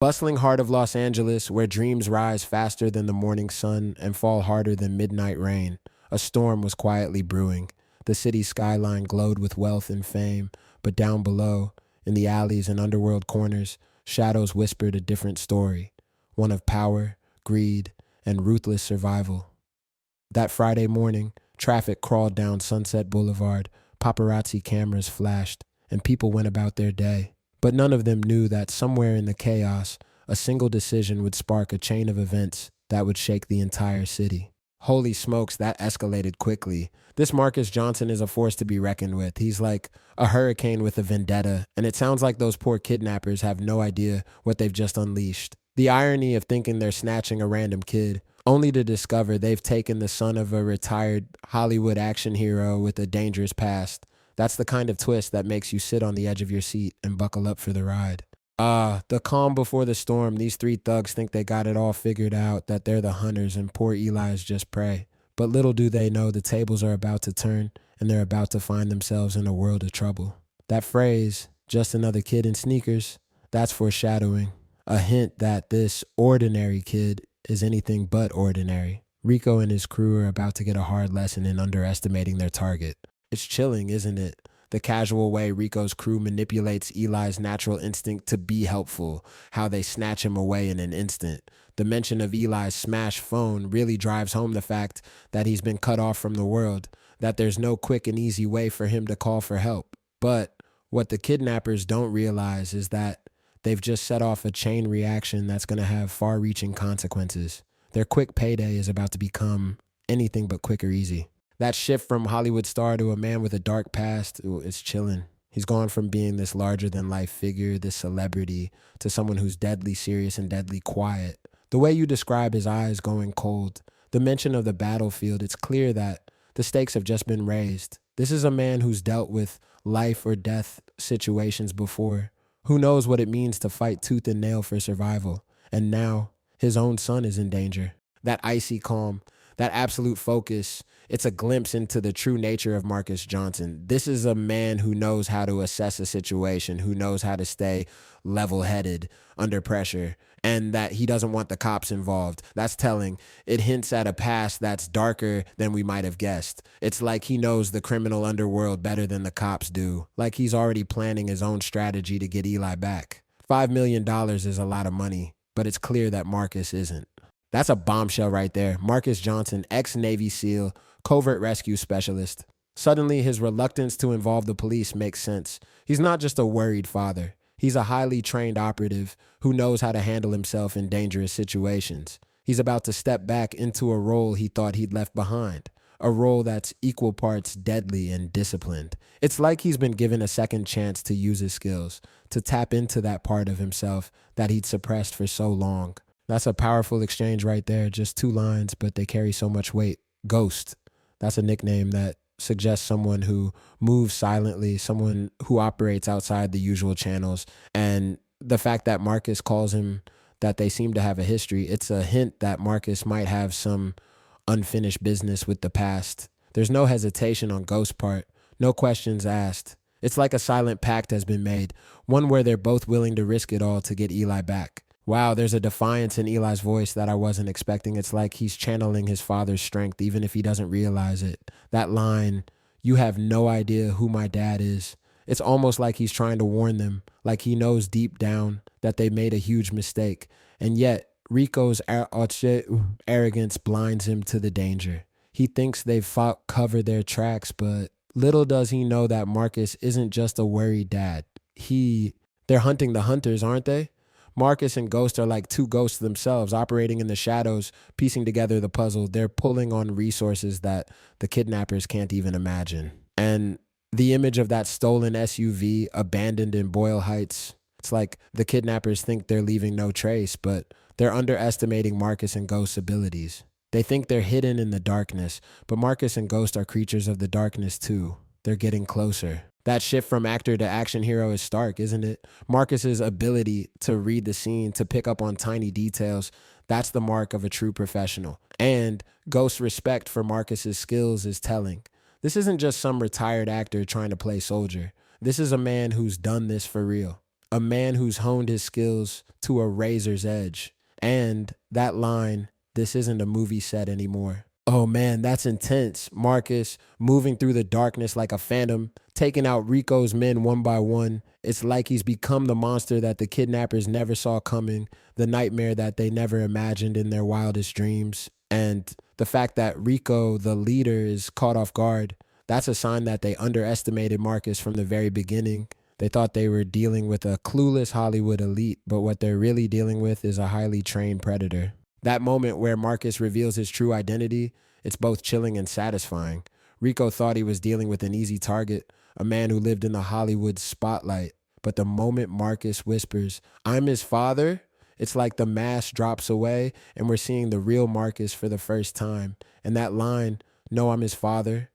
Bustling heart of Los Angeles, where dreams rise faster than the morning sun and fall harder than midnight rain, a storm was quietly brewing. The city's skyline glowed with wealth and fame, but down below, in the alleys and underworld corners, shadows whispered a different story, one of power, greed, and ruthless survival. That Friday morning, traffic crawled down Sunset Boulevard, paparazzi cameras flashed, and people went about their day. But none of them knew that somewhere in the chaos, a single decision would spark a chain of events that would shake the entire city. Holy smokes, that escalated quickly. This Marcus Johnson is a force to be reckoned with. He's like a hurricane with a vendetta, and it sounds like those poor kidnappers have no idea what they've just unleashed. The irony of thinking they're snatching a random kid, only to discover they've taken the son of a retired Hollywood action hero with a dangerous past. That's the kind of twist that makes you sit on the edge of your seat and buckle up for the ride. The calm before the storm. These three thugs think they got it all figured out, that they're the hunters and poor Eli is just prey. But little do they know the tables are about to turn and they're about to find themselves in a world of trouble. That phrase, just another kid in sneakers, that's foreshadowing. A hint that this ordinary kid is anything but ordinary. Rico and his crew are about to get a hard lesson in underestimating their target. It's chilling, isn't it? The casual way Rico's crew manipulates Eli's natural instinct to be helpful, how they snatch him away in an instant. The mention of Eli's smashed phone really drives home the fact that he's been cut off from the world, that there's no quick and easy way for him to call for help. But what the kidnappers don't realize is that they've just set off a chain reaction that's going to have far-reaching consequences. Their quick payday is about to become anything but quick or easy. That shift from Hollywood star to a man with a dark past is chilling. He's gone from being this larger-than-life figure, this celebrity, to someone who's deadly serious and deadly quiet. The way you describe his eyes going cold, the mention of the battlefield, it's clear that the stakes have just been raised. This is a man who's dealt with life or death situations before, who knows what it means to fight tooth and nail for survival. And now, his own son is in danger. That icy calm, that absolute focus, it's a glimpse into the true nature of Marcus Johnson. This is a man who knows how to assess a situation, who knows how to stay level-headed under pressure, and that he doesn't want the cops involved. That's telling. It hints at a past that's darker than we might have guessed. It's like he knows the criminal underworld better than the cops do, like he's already planning his own strategy to get Eli back. $5 million is a lot of money, but it's clear that Marcus isn't. That's a bombshell right there. Marcus Johnson, ex-Navy SEAL, covert rescue specialist. Suddenly, his reluctance to involve the police makes sense. He's not just a worried father. He's a highly trained operative who knows how to handle himself in dangerous situations. He's about to step back into a role he thought he'd left behind, a role that's equal parts deadly and disciplined. It's like he's been given a second chance to use his skills, to tap into that part of himself that he'd suppressed for so long. That's a powerful exchange right there. Just two lines, but they carry so much weight. Ghost. That's a nickname that suggests someone who moves silently, someone who operates outside the usual channels. And the fact that Marcus calls him that they seem to have a history, it's a hint that Marcus might have some unfinished business with the past. There's no hesitation on Ghost's part, no questions asked. It's like a silent pact has been made, one where they're both willing to risk it all to get Eli back. Wow, there's a defiance in Eli's voice that I wasn't expecting. It's like he's channeling his father's strength, even if he doesn't realize it. That line, "You have no idea who my dad is." It's almost like he's trying to warn them, like he knows deep down that they made a huge mistake. And yet, Rico's arrogance blinds him to the danger. He thinks they've covered their tracks, but little does he know that Marcus isn't just a worried dad. They're hunting the hunters, aren't they? Marcus and Ghost are like two ghosts themselves, operating in the shadows, piecing together the puzzle. They're pulling on resources that the kidnappers can't even imagine. And the image of that stolen SUV abandoned in Boyle Heights, it's like the kidnappers think they're leaving no trace, but they're underestimating Marcus and Ghost's abilities. They think they're hidden in the darkness, but Marcus and Ghost are creatures of the darkness too. They're getting closer. That shift from actor to action hero is stark, isn't it? Marcus's ability to read the scene, to pick up on tiny details, that's the mark of a true professional. And Ghost's respect for Marcus's skills is telling. This isn't just some retired actor trying to play soldier. This is a man who's done this for real. a man who's honed his skills to a razor's edge. And that line, this isn't a movie set anymore. Oh man, that's intense. Marcus moving through the darkness like a phantom, taking out Rico's men one by one. It's like he's become the monster that the kidnappers never saw coming, the nightmare that they never imagined in their wildest dreams. And the fact that Rico, the leader, is caught off guard, that's a sign that they underestimated Marcus from the very beginning. They thought they were dealing with a clueless Hollywood elite, but what they're really dealing with is a highly trained predator. That moment where Marcus reveals his true identity, it's both chilling and satisfying. Rico thought he was dealing with an easy target, a man who lived in the Hollywood spotlight. But the moment Marcus whispers, "I'm his father," it's like the mask drops away and we're seeing the real Marcus for the first time. And that line, "No, I'm his father,"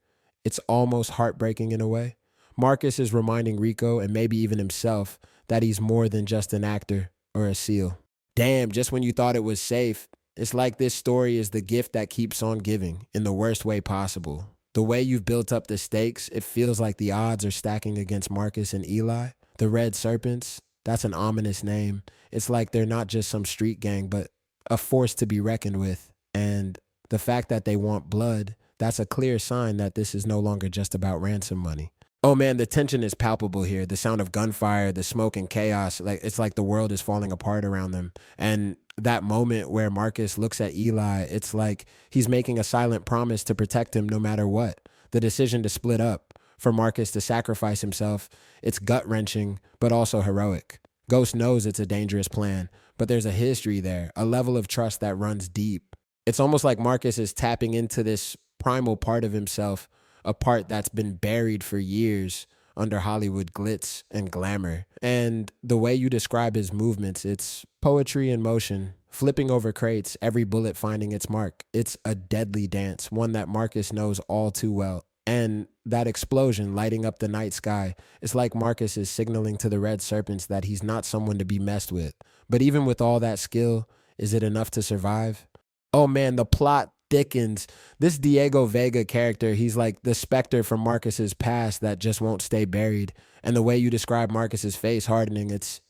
it's almost heartbreaking in a way. Marcus is reminding Rico, and maybe even himself, that he's more than just an actor or a SEAL. Damn, just when you thought it was safe, it's like this story is the gift that keeps on giving in the worst way possible. The way you've built up the stakes, it feels like the odds are stacking against Marcus and Eli. The Red Serpents, that's an ominous name. It's like they're not just some street gang, but a force to be reckoned with. And the fact that they want blood, that's a clear sign that this is no longer just about ransom money. Oh man, the tension is palpable here. The sound of gunfire, the smoke and chaos, like it's like the world is falling apart around them. And that moment where Marcus looks at Eli, it's like he's making a silent promise to protect him no matter what. The decision to split up, for Marcus to sacrifice himself, it's gut-wrenching, but also heroic. Ghost knows it's a dangerous plan, but there's a history there, a level of trust that runs deep. It's almost like Marcus is tapping into this primal part of himself, a part that's been buried for years under Hollywood glitz and glamour. And the way you describe his movements, it's poetry in motion, flipping over crates, every bullet finding its mark. It's a deadly dance, one that Marcus knows all too well. And that explosion lighting up the night sky, it's like Marcus is signaling to the Red Serpents that he's not someone to be messed with. But even with all that skill, is it enough to survive? Oh man, the plot thickens. This Diego Vega character, he's like the specter from Marcus's past that just won't stay buried. And the way you describe Marcus's face hardening, it's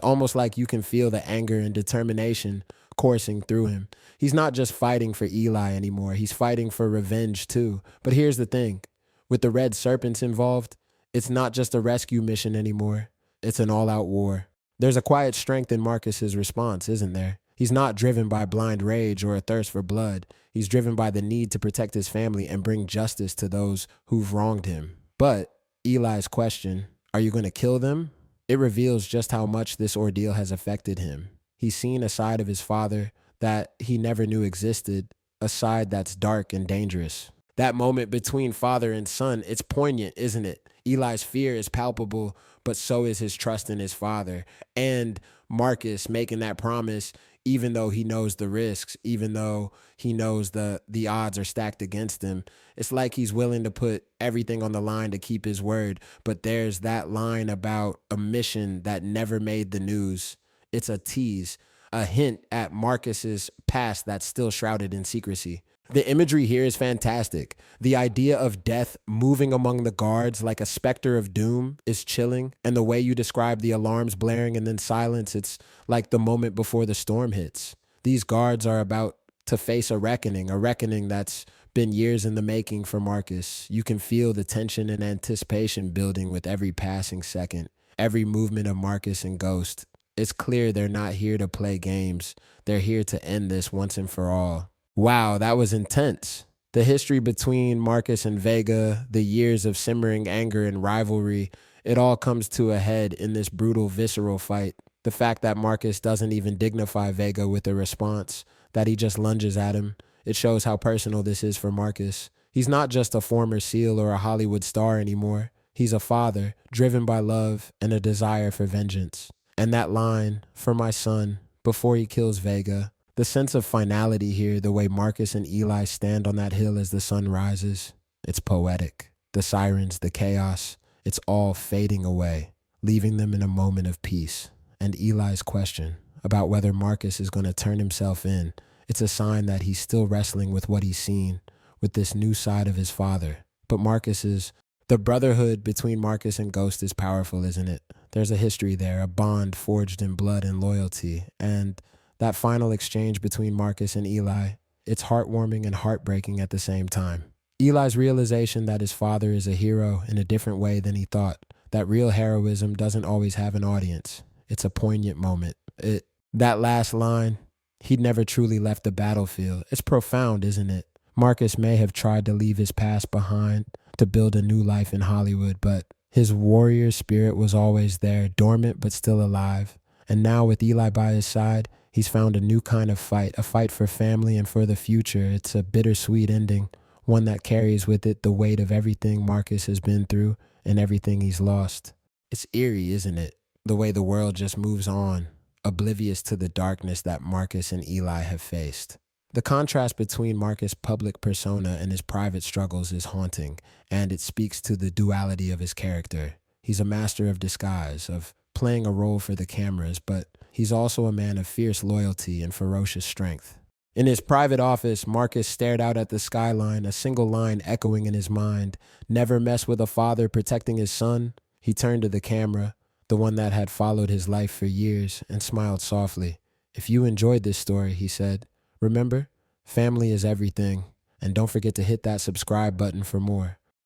almost like you can feel the anger and determination coursing through him. He's not just fighting for Eli anymore. He's fighting for revenge too. But here's the thing. With the Red Serpents involved, it's not just a rescue mission anymore. It's an all-out war. There's a quiet strength in Marcus's response, isn't there? He's not driven by blind rage or a thirst for blood. He's driven by the need to protect his family and bring justice to those who've wronged him. But Eli's question, are you going to kill them? It reveals just how much this ordeal has affected him. He's seen a side of his father that he never knew existed, a side that's dark and dangerous. That moment between father and son, it's poignant, isn't it? Eli's fear is palpable, but so is his trust in his father. And Marcus making that promise, even though he knows the risks, even though he knows the odds are stacked against him. It's like he's willing to put everything on the line to keep his word. But there's that line about a mission that never made the news. It's a tease, a hint at Marcus's past that's still shrouded in secrecy. The imagery here is fantastic. The idea of death moving among the guards like a specter of doom is chilling. And the way you describe the alarms blaring and then silence, it's like the moment before the storm hits. These guards are about to face a reckoning that's been years in the making for Marcus. You can feel the tension and anticipation building with every passing second, every movement of Marcus and Ghost. It's clear they're not here to play games. They're here to end this once and for all. Wow, that was intense. The history between Marcus and Vega, the years of simmering anger and rivalry, it all comes to a head in this brutal, visceral fight. The fact that Marcus doesn't even dignify Vega with a response, that he just lunges at him, it shows how personal this is for Marcus. He's not just a former SEAL or a Hollywood star anymore. He's a father, driven by love and a desire for vengeance. And that line, "for my son," before he kills Vega, the sense of finality here, the way Marcus and Eli stand on that hill as the sun rises, it's poetic. The sirens, the chaos, it's all fading away, leaving them in a moment of peace. And Eli's question about whether Marcus is going to turn himself in, it's a sign that he's still wrestling with what he's seen, with this new side of his father. But the brotherhood between Marcus and Ghost is powerful, isn't it? There's a history there, a bond forged in blood and loyalty. And that final exchange between Marcus and Eli, it's heartwarming and heartbreaking at the same time. Eli's realization that his father is a hero in a different way than he thought, that real heroism doesn't always have an audience. It's a poignant moment. That last line, he'd never truly left the battlefield. It's profound, isn't it? Marcus may have tried to leave his past behind to build a new life in Hollywood, but his warrior spirit was always there, dormant but still alive. And now with Eli by his side, he's found a new kind of fight, a fight for family and for the future. It's a bittersweet ending, one that carries with it the weight of everything Marcus has been through and everything he's lost. It's eerie, isn't it? The way the world just moves on, oblivious to the darkness that Marcus and Eli have faced. The contrast between Marcus' public persona and his private struggles is haunting, and it speaks to the duality of his character. He's a master of disguise, of playing a role for the cameras, but he's also a man of fierce loyalty and ferocious strength. In his private office, Marcus stared out at the skyline, a single line echoing in his mind, "Never mess with a father protecting his son." He turned to the camera, the one that had followed his life for years, and smiled softly. "If you enjoyed this story," he said, "remember, family is everything, and don't forget to hit that subscribe button for more."